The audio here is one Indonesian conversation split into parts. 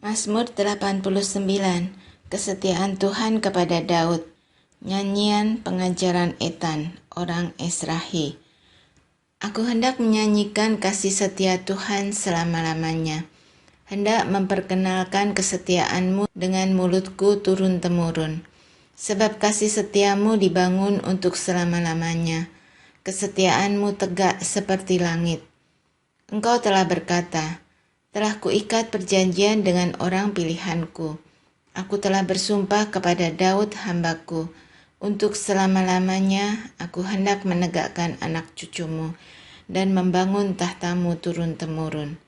Mazmur 89, Kesetiaan Tuhan kepada Daud. Nyanyian pengajaran Etan, orang Esrahi. Aku hendak menyanyikan kasih setia Tuhan selama-lamanya. Hendak memperkenalkan kesetiaanmu dengan mulutku turun-temurun. Sebab kasih setiamu dibangun untuk selama-lamanya. Kesetiaanmu tegak seperti langit. Engkau telah berkata, telah kuikat perjanjian dengan orang pilihanku. Aku telah bersumpah kepada Daud hambaku, untuk selama-lamanya aku hendak menegakkan anak cucumu dan membangun tahtamu turun-temurun.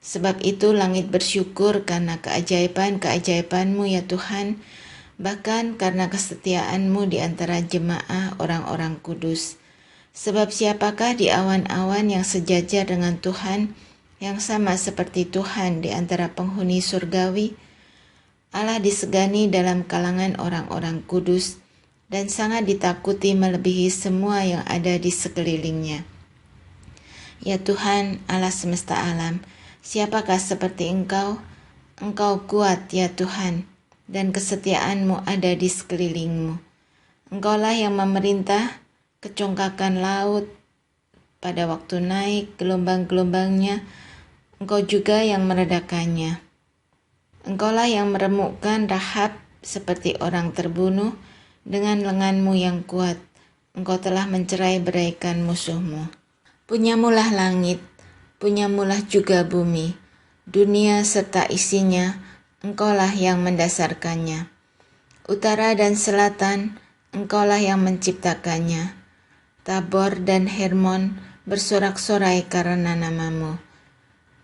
Sebab itu langit bersyukur karena keajaiban-keajaibanmu ya Tuhan, bahkan karena kesetiaanmu di antara jemaah orang-orang kudus. Sebab siapakah di awan-awan yang sejajar dengan Tuhan, yang sama seperti Tuhan di antara penghuni surgawi? Allah disegani dalam kalangan orang-orang kudus dan sangat ditakuti melebihi semua yang ada di sekelilingnya. Ya Tuhan, Allah semesta alam, siapakah seperti Engkau? Engkau kuat ya Tuhan, dan kesetiaanmu ada di sekelilingmu. Engkaulah yang memerintah kecongkakan laut pada waktu naik gelombang-gelombangnya. Engkau juga yang meredakannya. Engkaulah yang meremukkan Rahab seperti orang terbunuh dengan lenganmu yang kuat. Engkau telah mencerai-beraikan musuhmu. Punyamulah langit, punyamulah juga bumi, dunia serta isinya, engkaulah yang mendasarkannya. Utara dan selatan, engkaulah yang menciptakannya. Tabor dan Hermon bersorak-sorai karena namamu.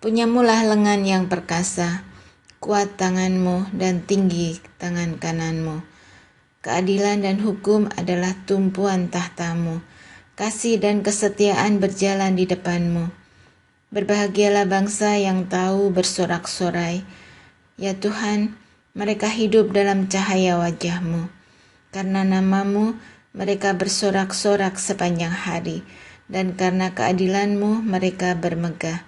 Punyamulah lengan yang perkasa, kuat tanganmu dan tinggi tangan kananmu. Keadilan dan hukum adalah tumpuan tahtamu. Kasih dan kesetiaan berjalan di depanmu. Berbahagialah bangsa yang tahu bersorak-sorai. Ya Tuhan, mereka hidup dalam cahaya wajah-Mu. Karena namamu, mereka bersorak-sorak sepanjang hari, dan karena keadilan-Mu mereka bermegah.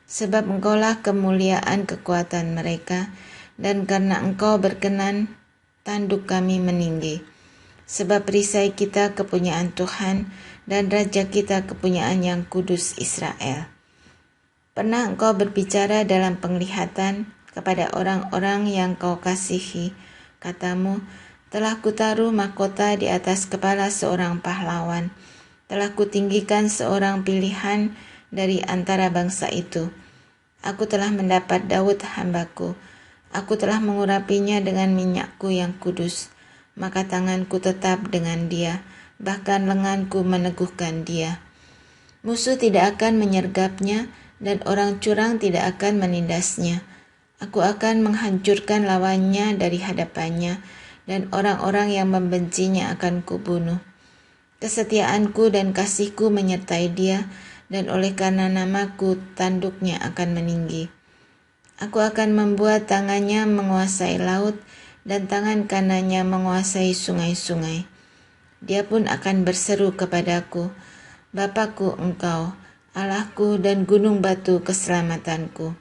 Sebab Engkaulah kemuliaan kekuatan mereka, dan karena Engkau berkenan, tanduk kami meninggi. Sebab perisai kita kepunyaan Tuhan, dan Raja kita kepunyaan yang kudus Israel. Pernah Engkau berbicara dalam penglihatan kepada orang-orang yang Kau kasihi, katamu, telah kutaruh mahkota di atas kepala seorang pahlawan, telah kutinggikan seorang pilihan dari antara bangsa itu. Aku telah mendapat Daud hambaku, aku telah mengurapinya dengan minyakku yang kudus, maka tanganku tetap dengan dia, bahkan lenganku meneguhkan dia. Musuh tidak akan menyergapnya, dan orang curang tidak akan menindasnya. Aku akan menghancurkan lawannya dari hadapannya, dan orang-orang yang membencinya akan kubunuh. Kesetiaanku dan kasihku menyertai dia, dan oleh karena namaku tanduknya akan meninggi. Aku akan membuat tangannya menguasai laut, dan tangan kanannya menguasai sungai-sungai. Dia pun akan berseru kepadaku, Bapakku Engkau, Allahku dan gunung batu keselamatanku.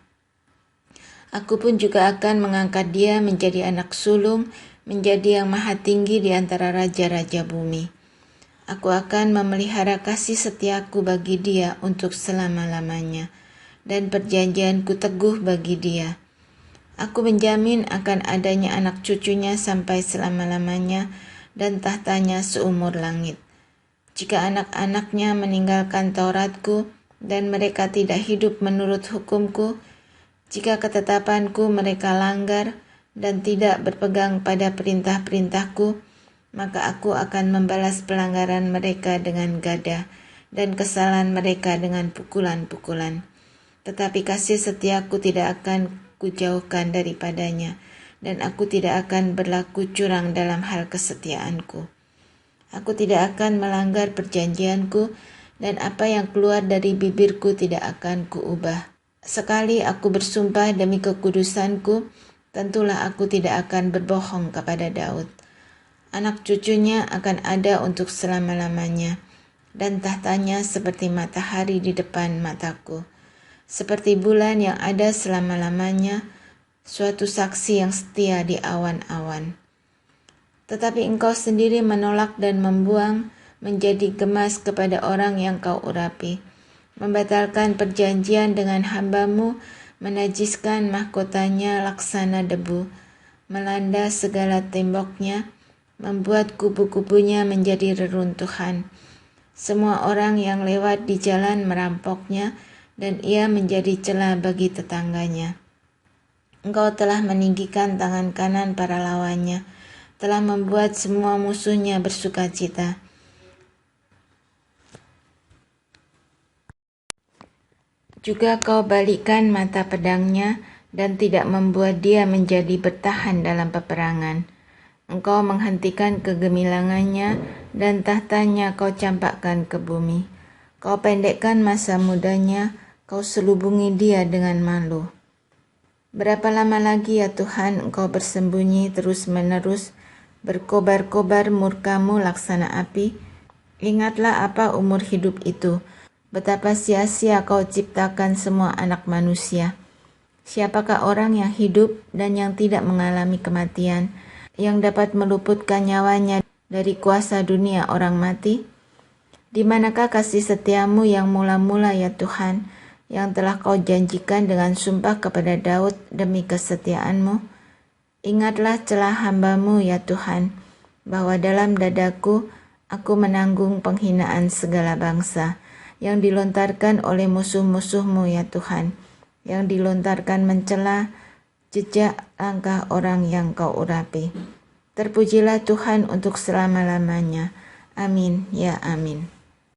Aku pun juga akan mengangkat dia menjadi anak sulung, menjadi yang maha tinggi di antara raja-raja bumi. Aku akan memelihara kasih setiaku bagi dia untuk selama-lamanya, dan perjanjianku teguh bagi dia. Aku menjamin akan adanya anak cucunya sampai selama-lamanya, dan tahtanya seumur langit. Jika anak-anaknya meninggalkan Tauratku, dan mereka tidak hidup menurut hukumku, jika ketetapanku mereka langgar, dan tidak berpegang pada perintah-perintahku, maka aku akan membalas pelanggaran mereka dengan gada, dan kesalahan mereka dengan pukulan-pukulan. Tetapi kasih setiaku tidak akan kujauhkan daripadanya, dan aku tidak akan berlaku curang dalam hal kesetiaanku. Aku tidak akan melanggar perjanjianku, dan apa yang keluar dari bibirku tidak akan kuubah. Sekali aku bersumpah demi kekudusanku, tentulah aku tidak akan berbohong kepada Daud. Anak cucunya akan ada untuk selama-lamanya, dan tahtanya seperti matahari di depan mataku, seperti bulan yang ada selama-lamanya, suatu saksi yang setia di awan-awan. Tetapi engkau sendiri menolak dan membuang, menjadi gemas kepada orang yang kau urapi, membatalkan perjanjian dengan hambamu, menajiskan mahkotanya laksana debu, melanda segala temboknya, membuat kubu-kubunya menjadi reruntuhan. Semua orang yang lewat di jalan merampoknya, dan ia menjadi celah bagi tetangganya. Engkau telah meninggikan tangan kanan para lawannya, telah membuat semua musuhnya bersukacita. Juga kau balikkan mata pedangnya, dan tidak membuat dia menjadi bertahan dalam peperangan. Engkau menghentikan kegemilangannya, dan tahtanya kau campakkan ke bumi. Kau pendekkan masa mudanya, kau selubungi dia dengan malu. Berapa lama lagi ya Tuhan engkau bersembunyi terus-menerus, berkobar-kobar murkamu laksana api? Ingatlah apa umur hidup itu, betapa sia-sia kau ciptakan semua anak manusia. Siapakah orang yang hidup dan yang tidak mengalami kematian, yang dapat meluputkan nyawanya dari kuasa dunia orang mati? Di manakah kasih setiamu yang mula-mula ya Tuhan, yang telah kau janjikan dengan sumpah kepada Daud demi kesetiaanmu? Ingatlah celah hambamu ya Tuhan, bahwa dalam dadaku aku menanggung penghinaan segala bangsa, yang dilontarkan oleh musuh-musuhmu ya Tuhan, yang dilontarkan mencela jejak langkah orang yang kau urapi. Terpujilah Tuhan untuk selama-lamanya. Amin, ya amin.